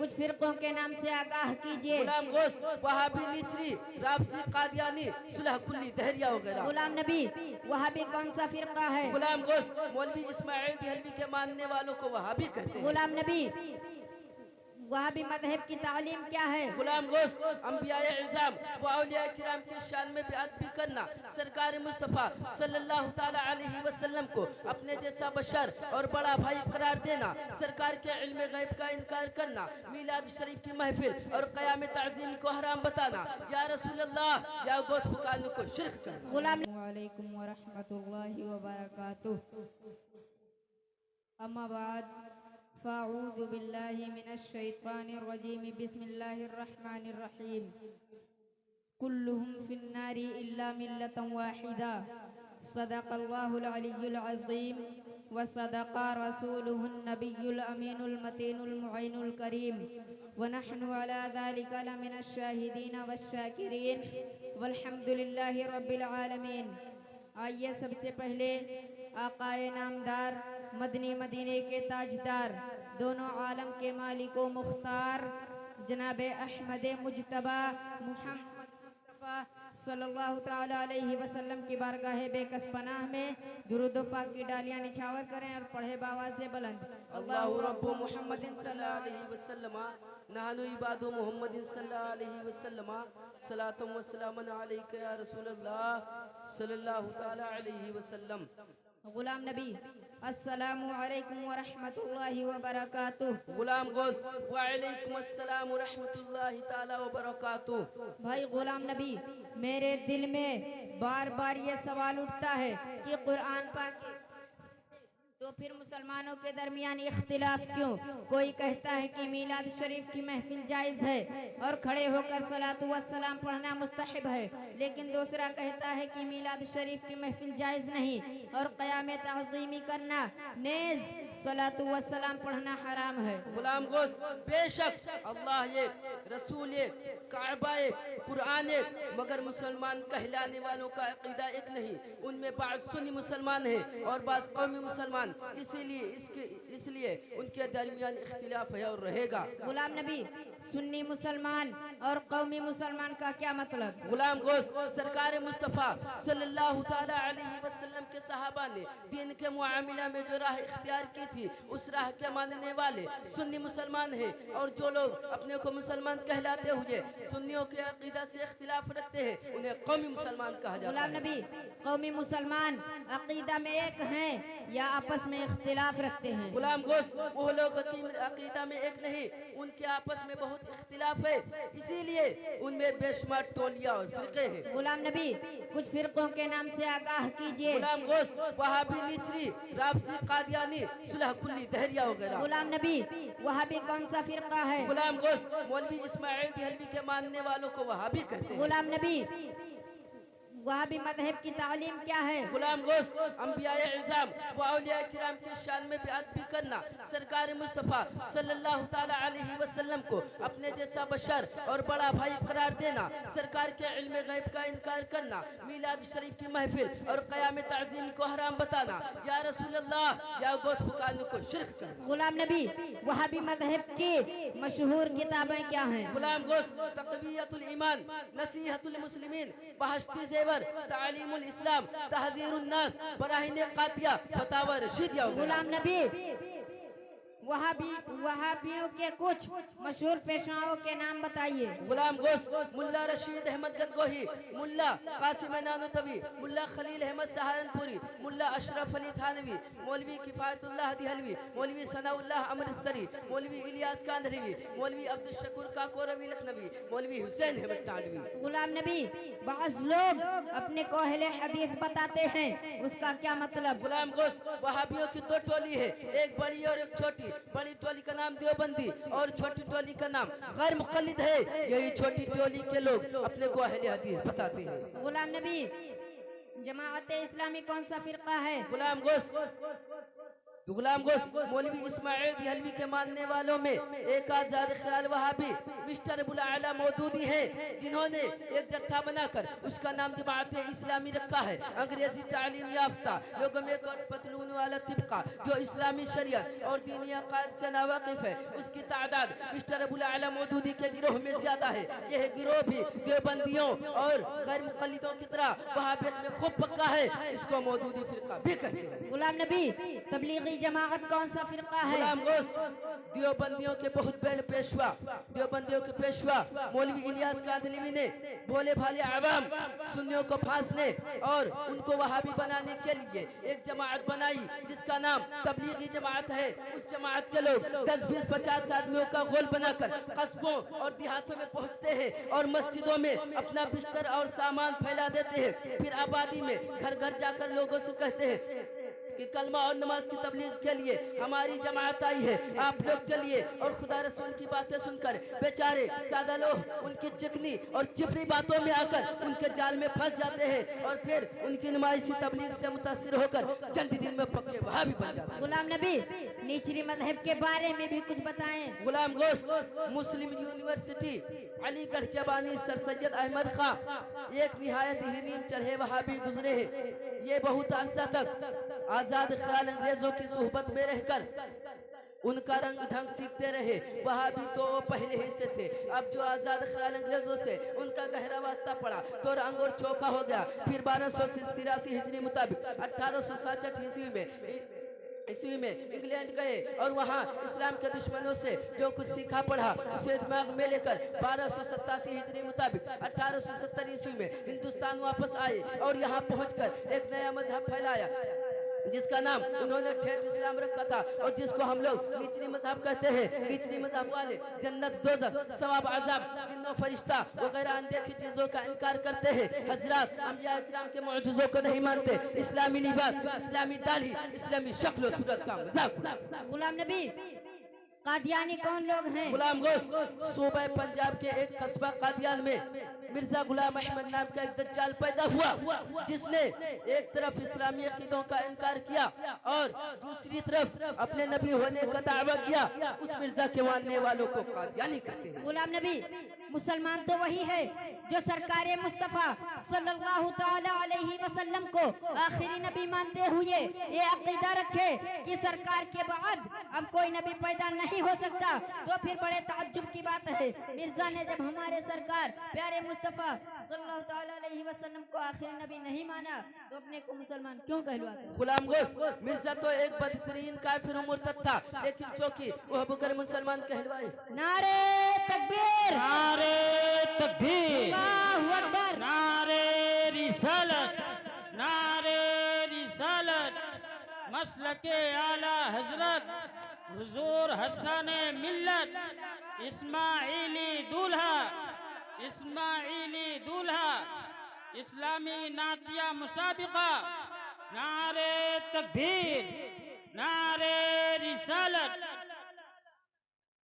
कुछ फिरकों के नाम से आगाह कीजिए। गुलाम गोश, वहाबी, निचरी, राबसी, कादियानी, सुलह कुल्ली, दहरिया वगैरह। गुलाम नबी वहाबी कौन सा फिरका है? गुलाम गोश, मौलवी इस्माइल दिहलवी के मानने वालों को वहाबी कहते हैं। गुलाम नबी वहाबी मजहब की तालीम क्या है? गुलाम गोश, अंबियाए इज़ाम व औलिया किराम के शान में बिआत भी करना, सरकार मुस्तफ़ा सल्लल्लाहु ताला अलैहि वसल्लम को अपने जैसा बशर और बड़ा भाई करार देना, सरकार के इल्म गैब का इनकार करना, मीलाद शरीफ की महफिल और क़याम ताज़ीम को हराम बताना, या रसूल अल्लाह या गोद पुकारने को शिर्क करना। गुलाम वालेकुम व रहमतुल्लाहि व बरकातुहू। अम्मा बाद फ़अऊज़ु बिल्लाहि मिनश शैतानिर रजीम। बिस्मिल्लाहिर रहमानिर रहीम। कुल्लुहुम फिन्नारी इल्ला मिल्लतन वाहिदा। सदक़ल्लाहुल अलिय्युल अज़ीम व सदक़ा रसूलुहुन नबियुल अमीनुल मतीनुल मुईनुल करीम व नहनु अला ज़ालिका लमिनश शाहिदीन वश्शाकिरीन वल्हम्दुलिल्लाहि रब्बिल आलमीन। आइए सबसे पहले आकाए नामदार, मदनी मदीने के ताजदार, दोनों आलम के मालिको मुख्तार जनाब अहमद मुजतबा मुहम्मद मुस्तफ़ा सल्लल्लाहु ताला अलैहि वसल्लम की बारगाह बेकस पनाह में दुरूद व पाक की डालियां निछावर करें और पढ़े बाबा से बुलंद। अल्लाहु रब्बु मुहम्मदिन सल्लल्लाहु अलैहि वसल्लम नहनु इबादु मुहम्मदिन सल्लल्लाहु अलैहि वसल्लम सलातु व सलामुन अलैका या रसूल अल्लाह सल्लल्लाहु ताला अलैहि वसल्लम। गुलाम नबी अस्सलामु अलैकुम व रहमतुल्लाहि व बरकातुहू। गुलाम गोश, वालेकुम अस्सलाम व रहमतुल्लाहि ताला व बरकातुहू। भाई गुलाम नबी, मेरे दिल में बार बार ये सवाल उठता है कि कुरान पाक तो फिर मुसलमानों के दरमियान इख्तिलाफ क्यों? कोई कहता है कि मीलाद शरीफ की महफिल जायज़ है और खड़े होकर सलातु व सलाम पढ़ना मुस्तहब है, लेकिन दूसरा कहता है कि मीलाद शरीफ की महफिल जायज़ नहीं और क़याम ताज़ीमी करना, नेज़ सलातु व सलाम पढ़ना हराम है। गुलाम गोश, बेशक अल्लाह एक, रसूल एक, काबा एक, कुरान एक, मगर मुसलमान कहलाने वालों का अकीदा एक नहीं। उनमें बाज़ सुन्नी मुसलमान हैं और बाज़ कौमी मुसलमान, इसलिए उनके दरमियान इख्तिलाफ है और रहेगा। गुलाम नबी, सुन्नी मुसलमान और कौमी मुसलमान का क्या मतलब? गुलाम गोश, सरकार मुस्तफ़ा सल्लल्लाहु ताला अलैहि वसल्लम के सहाबा ने दीन के मुआमिला में जो राह इख्तियार की थी, उस राह के मानने वाले सुन्नी मुसलमान हैं, और जो लोग अपने को मुसलमान कहलाते हुए सुन्नियों के अकीदा से इख्तिलाफ रखते हैं, उन्हें कौमी मुसलमान कहा जाता है। गुलाम नबी, कौमी मुसलमान अकीदा में एक हैं या आपस में इख्तिलाफ रखते हैं? गुलाम गोश, वो लोग अकीदा में एक नहीं, उनके आपस में बहुत इख्तिलाफ है, इसीलिए उनमें बेशुमार टोलियां और फिरके हैं। गुलाम नबी कुछ फिरकों के नाम से आगाह कीजिए। गुलाम गोश, वहाबी, निचरी, राबसी, कादियानी, सुलह कुल्ली, दहरिया वगैरह। गुलाम नबी वहाबी कौन सा फिरका है? गुलाम गोश, मौलवी इस्माइल दिहलवी के मानने वालों को वहाबी कहते हैं। गुलाम नबी वहाबी मजहब की तालीम क्या है? गुलाम गोश, अंबियाए इज़ाम व औलिया किराम के शान में बिआत भी करना, सरकार मुस्तफ़ा सल्लल्लाहु ताला अलैहि वसल्लम को अपने जैसा बशर और बड़ा भाई करार देना, सरकार के इल्म गैब का इनकार करना, मीलाद शरीफ की महफिल और क़याम ताज़ीम को हराम बताना, या रसूल अल्लाह या गोद पुकारने को शिर्क करना। गुलाम नबी वहाबी मजहब की मशहूर किताबें क्या हैं? गुलाम गोश, तक़वियतुल ईमान, नसीहतुल मुस्लिमीन, बहश्ती ज़ेवर, तालीमुल इस्लाम, तहज़ीरुन नास, बराहीन क़ातिया, फतावा रशीदिया। गुलाम नबी वहाबियों के कुछ मशहूर पेशवाओं के नाम बताइए। गुलाम गोश, मुल्ला रशीद अहमद गंगोही, मुल्ला कासिम नानोतवी, मुल्ला खलील अहमद सहारनपुरी, मुल्ला अशरफ अली थानवी, मौलवी किफायतुल्लाह दिहलवी, मौलवी सनाउल्लाह अमृतसरी, मौलवी इलियास कांधलवी, मौलवी अब्दुल शकूर काकोरवी लखनवी, मौलवी हुसैन अहमद टांडवी। गुलाम नबी बाज़ लोग अपने को अहले हदीस बताते हैं, उसका क्या मतलब? गुलाम गोश, वहाबियों की दो टोली है, एक बड़ी और एक छोटी। बड़ी टोली का नाम देवबंदी और छोटी टोली का नाम गैर मुक़ल्लिद है। यही छोटी टोली के लोग अपने को अहले हदीस बताते हैं। गुलाम नबी जमाअत इस्लामी कौन सा फिरका है? गुलाम गोश, मौलवी इस्माइल दिहलवी के मानने वालों में एक आज़ाद ख्याल वहाबी मिस्टर अबुल आला मौदूदी है, जिन्होंने एक जत्था बनाकर उसका नाम जमाअत इस्लामी रखा है। अंग्रेजी तालीम याफ्ता लोगों में कोट पतलून رہنے والا طبقہ جو اسلامی شریعت اور دینی عقائد سے ناواقف ہے اس کی تعداد مسٹر ابو الاعلی مودودی کے گروہ میں زیادہ ہے. یہ گروہ بھی دیوبندیوں اور غیر مقلدوں کی طرح وہابیت میں خوب پکا ہے. اس کو مودودی فرقہ بھی کہتے ہیں. غلام نبی تبلیغی جماعت کون سا فرقہ ہے؟ غلام گوشت دیوبندیوں کے بہت بڑے پیشوا مولوی الیاس قادلوی نے بھولے بھالے عوام سنیوں کو پھانسنے اور ان کو وہابی بنانے کے لیے ایک جماعت بنائی جس کا نام تبلیغی جماعت ہے. اس جماعت کے لوگ 10-20-50 آدمیوں کا غول بنا کر قصبوں اور دیہاتوں میں پہنچتے ہیں اور مسجدوں میں اپنا بستر اور سامان پھیلا دیتے ہیں. پھر آبادی میں گھر گھر جا کر لوگوں سے کہتے ہیں کہ کلمہ اور نماز کی تبلیغ کے لیے ہماری جماعت آئی ہے, آپ لوگ چلیے. اور خدا رسول کی باتیں سن کر بیچارے سادہ لوگ ان کی چکنی اور چپڑی باتوں میں آ کر ان کے جال میں پھنس جاتے ہیں اور پھر ان کی نمائشی تبلیغ سے متاثر ہو کر چند دن میں پکے وہابی بن جاتے ہیں. غلام نبی نیچری مذہب کے بارے میں بھی کچھ بتائیں. غلام گوشت مسلم یونیورسٹی علی گڑھ کے بانی سر سید احمد خان ایک نہایت ہی نیم چڑھے وہابی گزرے ہیں. یہ بہت عرصہ تک آزاد خیال انگریزوں کی صحبت میں رہ کر ان کا رنگ ڈھنگ سیکھتے رہے. وہابی تو وہ پہلے ہی سے تھے. اب جو آزاد خیال انگریزوں سے ان کا گہرا واسطہ پڑا تو رنگ اور چوکھا ہو گیا. پھر 1283 ہجری مطابق 1867 عیسوی میں انگلینڈ گئے اور وہاں اسلام کے دشمنوں سے جو کچھ سیکھا پڑھا اسے دماغ میں لے کر 1287 ہجری مطابق 1870 عیسوی میں ہندوستان واپس آئے اور یہاں پہنچ کر ایک نیا مذہب پھیلایا جس کا نام انہوں نے ٹھیٹ اسلام رکھا تھا اور جس کو ہم لوگ نیچری مذہب کہتے ہیں. نیچری مذہب والے جنت دوزخ ثواب عذاب جن و فرشتہ وغیرہ اندیکھی چیزوں کا انکار کرتے ہیں. حضرات انبیاء اکرام کے معجزوں کو نہیں مانتے. اسلامی لباس, اسلامی داڑھی, اسلامی شکل و صورت کا مذاق. غلام نبی قادیانی کون لوگ ہیں؟ غلام گوشت صوبہ پنجاب کے ایک قصبہ قادیان میں مرزا غلام احمد نام کا ایک دجال پیدا ہوا جس نے ایک طرف اسلامی عقیدوں کا انکار کیا اور دوسری طرف اپنے نبی ہونے کا دعویٰ کیا. اس مرزا کے ماننے والوں کو قادیانی کہتے ہیں. غلام نبی مسلمان تو وہی ہے جو سرکار مصطفیٰ صلی اللہ تعالی علیہ وسلم کو آخری نبی مانتے ہوئے یہ عقیدہ رکھے کہ سرکار کے بعد اب کوئی نبی پیدا نہیں ہو سکتا. تو پھر بڑے تعجب کی بات ہے مرزا نے جب ہمارے سرکار پیارے مصطفیٰ صلی اللہ تعالی علیہ وسلم کو آخری نبی نہیں مانا تو اپنے کو مسلمان کیوں کہلواتے ہیں؟ غلام گوشت مرزا تو ایک بدترین کافر و مرتد تھا لیکن چونکہ وہ بکر مسلمان کہلوائے. نعرے تکبیر, نعرے تکبیر, اللہ اکبر, نعرے رسالت, نعرے رسالت. مسلک اعلی حضرت حضور حسن ملت اسماعیلی دولہا, اسماعیلی دولہا, اسلامی نعتیہ مسابقہ. نعرے تکبیر, نعرے